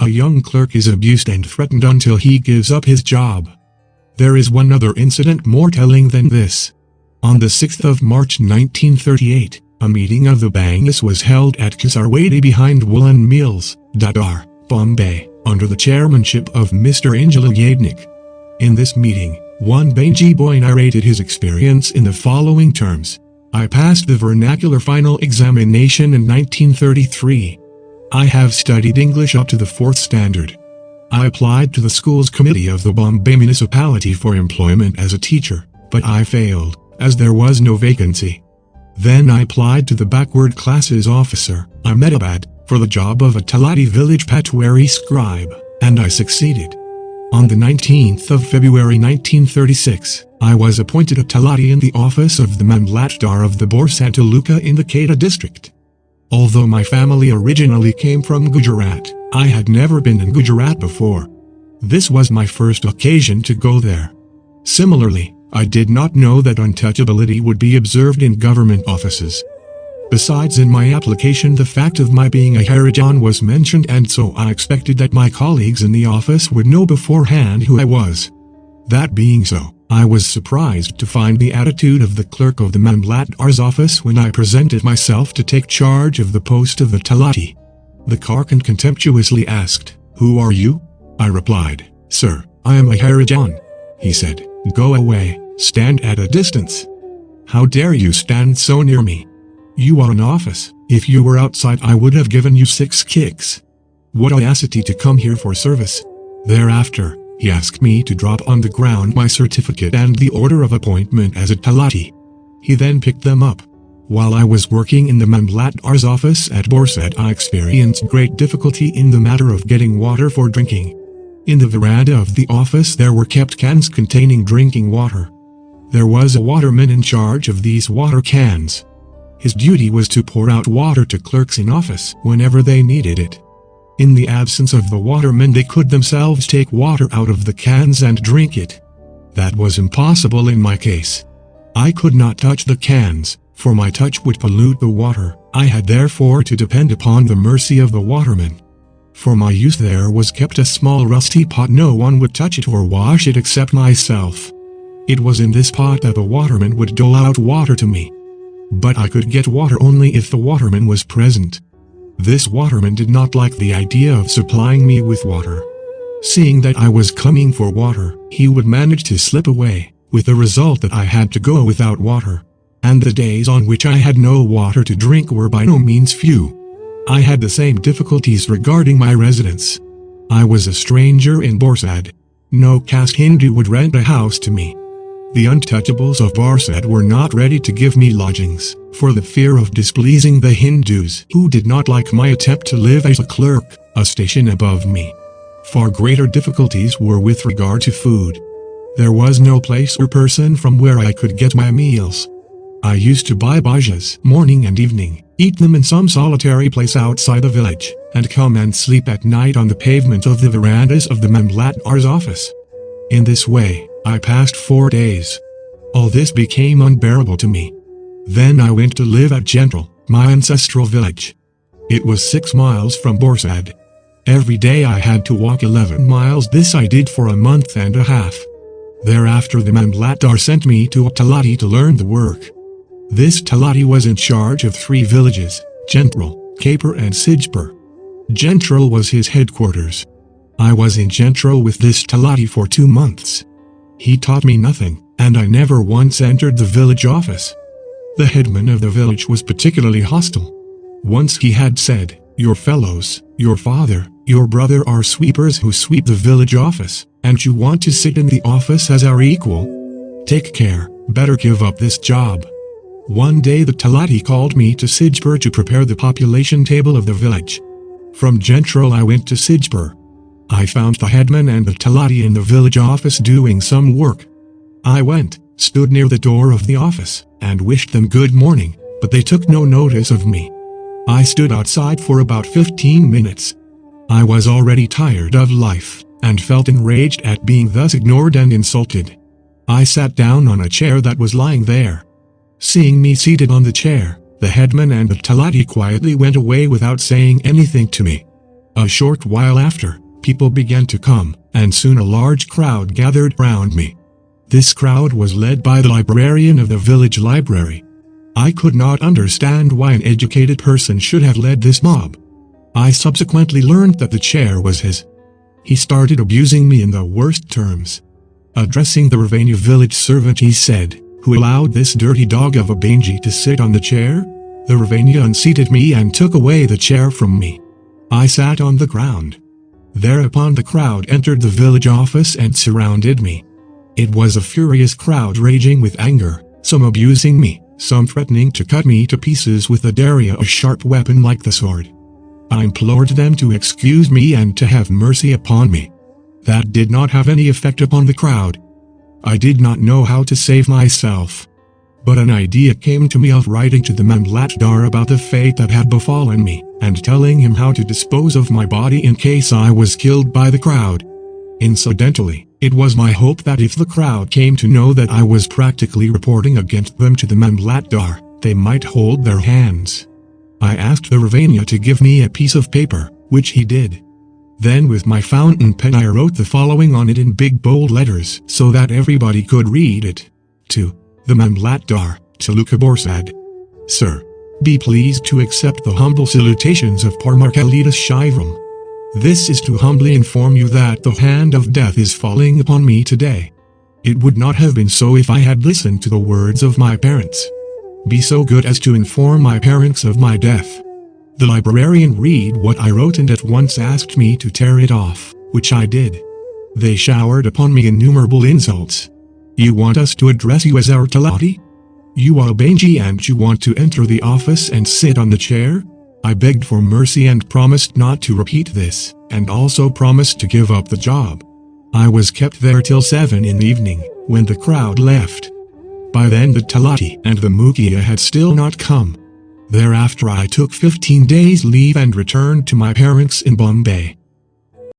young clerk is abused and threatened until he gives up his job. There is one other incident more telling than this. On the 6th of March 1938, a meeting of the Bangis was held at Kasarwadi behind Woolen Mills, Dadar, Bombay, under the chairmanship of Mr. Angela Yadnik. In this meeting, one Benji boy narrated his experience in the following terms. I passed the vernacular final examination in 1933. I have studied English up to the 4th standard. I applied to the school's committee of the Bombay municipality for employment as a teacher, but I failed, as there was no vacancy. Then I applied to the backward classes officer, Ahmedabad, for the job of a Talati village patwari scribe, and I succeeded. On the 19th of February 1936, I was appointed a Talati in the office of the Mamlatdar of the Borsad Taluka in the Kheda district. Although my family originally came from Gujarat, I had never been in Gujarat before. This was my first occasion to go there. Similarly, I did not know that untouchability would be observed in government offices. Besides, in my application the fact of my being a Harijan was mentioned, and so I expected that my colleagues in the office would know beforehand who I was. That being so, I was surprised to find the attitude of the clerk of the Mamlatdar's office when I presented myself to take charge of the post of the Talati. The clerk contemptuously asked, "Who are you?" I replied, "Sir, I am a Harijan." He said, "Go away, stand at a distance. How dare you stand so near me? You are in office. If you were outside I would have given you 6 kicks. What audacity to come here for service." Thereafter, he asked me to drop on the ground my certificate and the order of appointment as a Talati. He then picked them up. While I was working in the Mamlatdar's office at Borsad, I experienced great difficulty in the matter of getting water for drinking. In the veranda of the office there were kept cans containing drinking water. There was a waterman in charge of these water cans. His duty was to pour out water to clerks in office whenever they needed it. In the absence of the waterman they could themselves take water out of the cans and drink it. That was impossible in my case. I could not touch the cans, for my touch would pollute the water. I had therefore to depend upon the mercy of the waterman. For my use there was kept a small rusty pot. No one would touch it or wash it except myself. It was in this pot that the waterman would dole out water to me. But I could get water only if the waterman was present. This waterman did not like the idea of supplying me with water. Seeing that I was coming for water, he would manage to slip away, with the result that I had to go without water. And the days on which I had no water to drink were by no means few. I had the same difficulties regarding my residence. I was a stranger in Borsad. No caste Hindu would rent a house to me. The untouchables of Borsad were not ready to give me lodgings, for the fear of displeasing the Hindus who did not like my attempt to live as a clerk, a station above me. Far greater difficulties were with regard to food. There was no place or person from where I could get my meals. I used to buy bhajas morning and evening, eat them in some solitary place outside the village, and come and sleep at night on the pavement of the verandas of the Mamlatdar's office. In this way, I passed 4 days. All this became unbearable to me. Then I went to live at Gentral, my ancestral village. It was 6 miles from Borsad. Every day I had to walk 11 miles. This I did for a month and a half. Thereafter the Mamlatdar sent me to a Talati to learn the work. This Talati was in charge of 3 villages, Gentral, Kapur and Sijpur. Gentral was his headquarters. I was in Gentral with this Talati for 2 months. He taught me nothing, and I never once entered the village office. The headman of the village was particularly hostile. Once he had said, "Your fellows, your father, your brother are sweepers who sweep the village office, and you want to sit in the office as our equal? Take care, better give up this job." One day the Talati called me to Sijpur to prepare the population table of the village. From Gentral I went to Sijpur. I found the headman and the Talati in the village office doing some work. I went, stood near the door of the office, and wished them good morning, but they took no notice of me. I stood outside for about 15 minutes. I was already tired of life, and felt enraged at being thus ignored and insulted. I sat down on a chair that was lying there. Seeing me seated on the chair, the headman and the Talati quietly went away without saying anything to me. A short while after, people began to come, and soon a large crowd gathered round me. This crowd was led by the librarian of the village library. I could not understand why an educated person should have led this mob. I subsequently learned that the chair was his. He started abusing me in the worst terms. Addressing the Ravania village servant, he said, "Who allowed this dirty dog of a Benji to sit on the chair?" The Ravania unseated me and took away the chair from me. I sat on the ground. Thereupon the crowd entered the village office and surrounded me. It was a furious crowd raging with anger, some abusing me, some threatening to cut me to pieces with a daria, a sharp weapon like the sword. I implored them to excuse me and to have mercy upon me. That did not have any effect upon the crowd. I did not know how to save myself. But an idea came to me of writing to the Mamlatdar about the fate that had befallen me, and telling him how to dispose of my body in case I was killed by the crowd. Incidentally, it was my hope that if the crowd came to know that I was practically reporting against them to the Mamlatdar, they might hold their hands. I asked the Ravania to give me a piece of paper, which he did. Then with my fountain pen I wrote the following on it in big bold letters so that everybody could read it. To the Mamlatdar, Chalukaborsad. Sir, be pleased to accept the humble salutations of Parmarkalidas Shivam. This is to humbly inform you that the hand of death is falling upon me today. It would not have been so if I had listened to the words of my parents. Be so good as to inform my parents of my death. The librarian read what I wrote and at once asked me to tear it off, which I did. They showered upon me innumerable insults. You want us to address you as our Talati? You are Benji and you want to enter the office and sit on the chair? I begged for mercy and promised not to repeat this, and also promised to give up the job. I was kept there till 7 in the evening, when the crowd left. By then the Talati and the Mukhia had still not come. Thereafter I took 15 days leave and returned to my parents in Bombay.